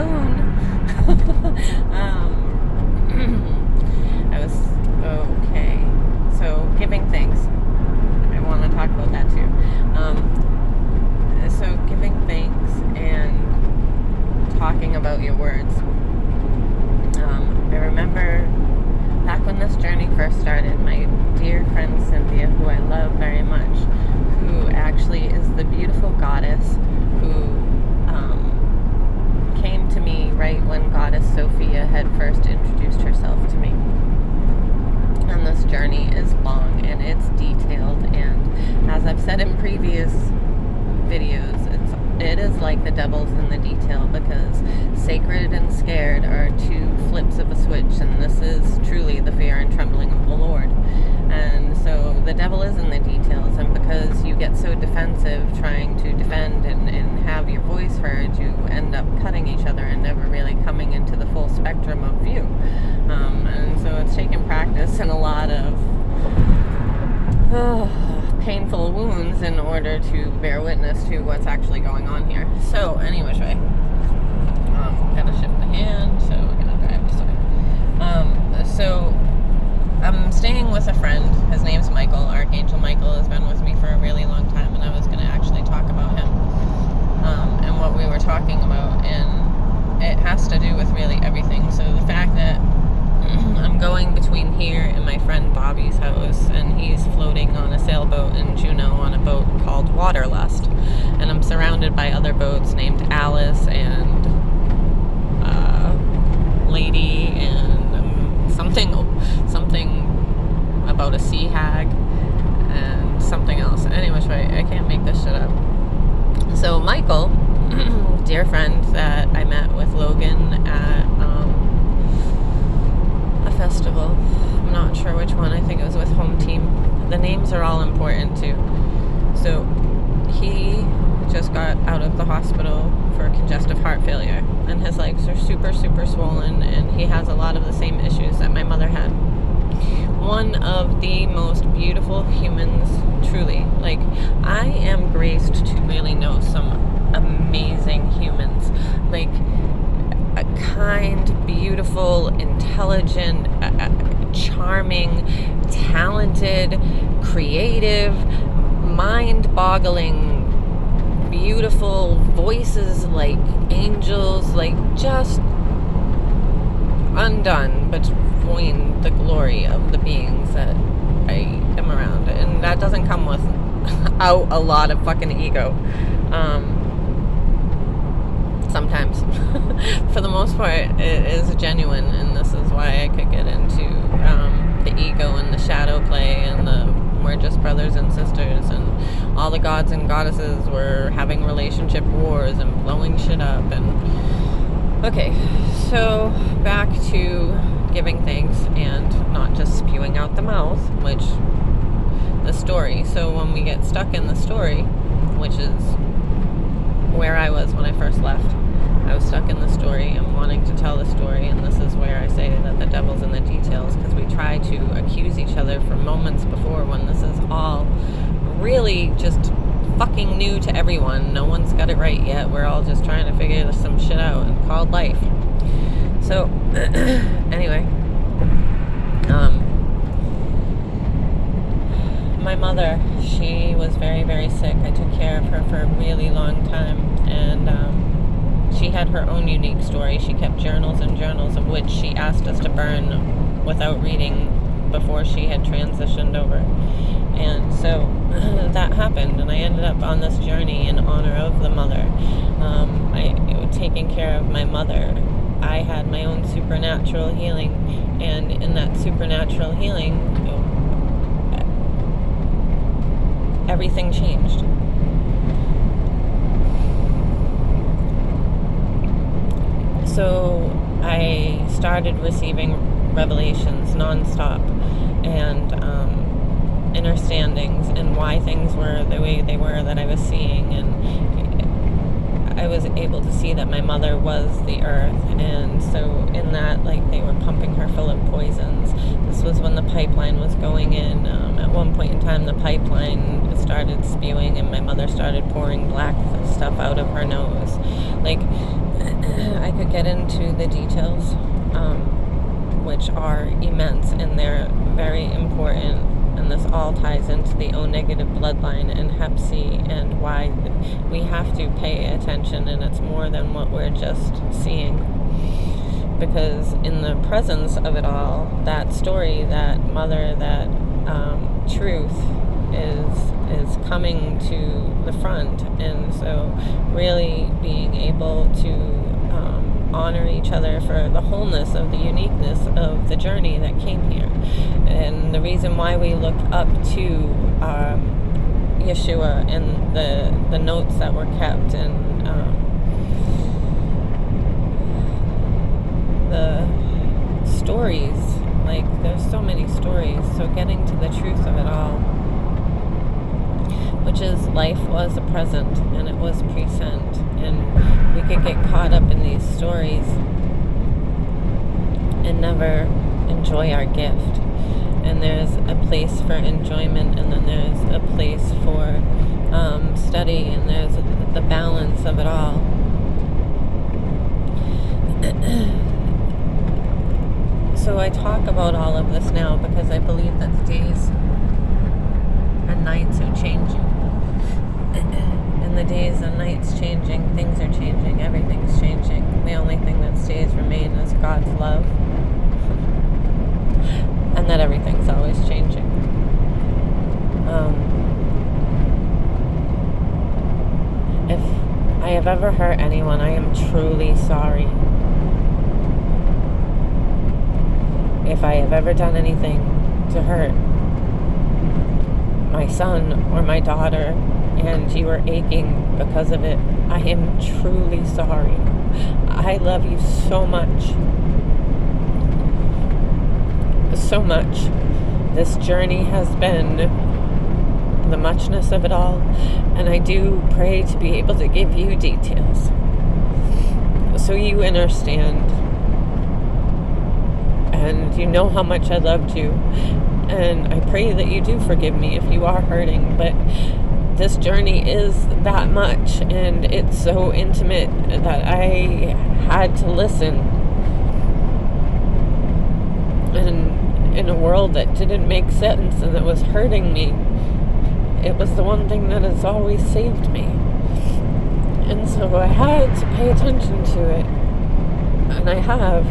moon. I was okay. So giving thanks. I want to talk about that too. So giving thanks and talking about your words. I remember back when this journey first started, my dear friend Cynthia, who I love very much, who actually is the beautiful goddess who came to me right when Goddess Sophia had first introduced herself to me. And this journey is long and it's detailed, and as I've said in previous videos, it is like the devil's in the detail, because sacred and scared are two flips of a switch, and this is truly the fear and trembling of the Lord. And so the devil is in the details, and because you get so defensive trying to defend and have your voice heard, you end up cutting each other and never really coming into the full spectrum of view. And so it's taken practice and a lot of painful wounds in order to bear witness to what's actually going on here. So anyway, gotta shift the hand, so we're gonna drive this way. So I'm staying with a friend. His name's Michael. Archangel Michael has been with me for a really long time, and I was gonna actually talk about him and what we were talking about, and it has to do with really everything. So the fact that I'm going between here and my friend Bobby's house, and he's floating on a sailboat in Juneau on a boat called Waterlust, and I'm surrounded by other boats named Alice and Lady and something about a sea hag and something else. Anyway, I can't make this shit up. So Michael, dear friend that I met with Logan at a festival. I'm not sure which one. I think it was with Home Team. The names are all important too. So he just got out of the hospital for congestive heart failure, and his legs are super, super swollen, and he has a lot of the same issues that my mother had. One of the most beautiful humans, truly. Like, I am graced to really know some amazing humans. Like, a kind, beautiful, intelligent, charming, talented, creative, mind-boggling, beautiful voices like angels, like just undone between the glory of the beings that I am around. And that doesn't come without a lot of fucking ego. Sometimes. For the most part, it is genuine, and this is why I could get into the ego and the shadow play and we're just brothers and sisters, and all the gods and goddesses were having relationship wars and blowing shit up. And okay, so back to giving thanks and not just spewing out the mouth, which the story. So when we get stuck in the story, which is where I was when I first left, I was stuck in the story and wanting to tell the story, and this is where I say that the devil's in the details, because we try to accuse each other for moments before, when this is all really just fucking new to everyone. No one's got it right yet. We're all just trying to figure some shit out, and called life. So anyway, my mother, she was very, very sick. I took care of her for a really long time, and she had her own unique story. She kept journals and journals, of which she asked us to burn without reading before she had transitioned over. And so that happened, and I ended up on this journey in honor of the mother. Taking care of my mother, I had my own supernatural healing, and in that supernatural healing, everything changed. So I started receiving revelations nonstop, and understandings, and why things were the way they were that I was seeing. And I was able to see that my mother was the earth, and so in that, like, they were pumping her full of poisons. This was when the pipeline was going in. At one point in time, the pipeline started spewing, and my mother started pouring black stuff out of her nose. Like, I could get into the details, which are immense, and they're very important, and this all ties into the O-negative bloodline and Hep C and why we have to pay attention, and it's more than what we're just seeing. Because in the presence of it all, that story, that mother, that truth is coming to the front. And so really being able to honor each other for the wholeness of the uniqueness of the journey that came here. And the reason why we look up to Yeshua and the notes that were kept, and the stories, like there's so many stories, so getting to the truth of it all, which is life was a present and it was present, and we could get caught up in these stories and never enjoy our gift. And there's a place for enjoyment, and then there's a place for study, and there's the balance of it all. So I talk about all of this now because I believe that the days and nights are changing. And the days and nights changing, things are changing, everything's changing. The only thing that stays remain is God's love. And that everything's always changing. If I have ever hurt anyone, I am truly sorry. If I have ever done anything to hurt my son or my daughter and you are aching because of it, I am truly sorry. I love you so much. So much. This journey has been the muchness of it all, and I do pray to be able to give you details so you understand. And you know how much I loved you, and I pray that you do forgive me if you are hurting, but this journey is that much, and it's so intimate that I had to listen. And in a world that didn't make sense and that was hurting me, it was the one thing that has always saved me. And so I had to pay attention to it, and I have.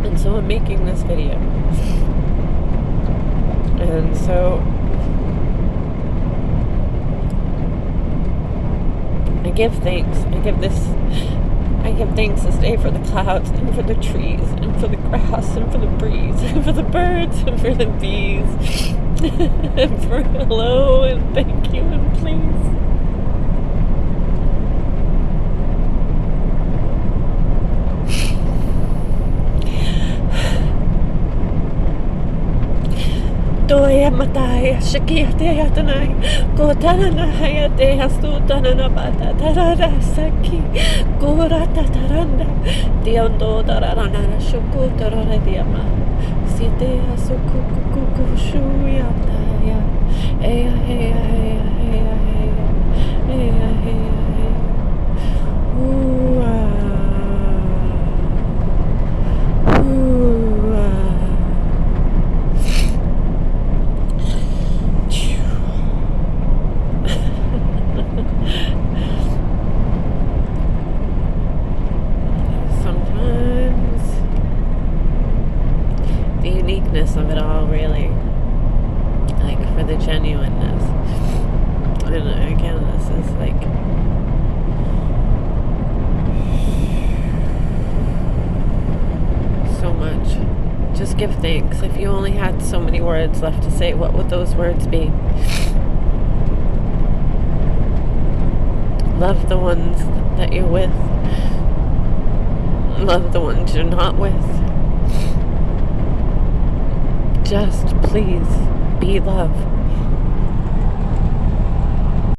And so I'm making this video. And so I give thanks. I give thanks this day for the clouds and for the trees and for the grass and for the breeze and for the birds and for the bees and for hello and thank you and please. Toya mataya shakiya tanai kotana hayate hastutana bata tarara saki kurata taranda diondo tarana shuku tarara diama site asuku kuku shuya taya eya eya eya eya eya eya eya of it all, really, like for the genuineness. And again, this is like so much. Just give thanks. If you only had so many words left to say, what would those words be? Love the ones that you're with. Love the ones you're not with. Just please be love.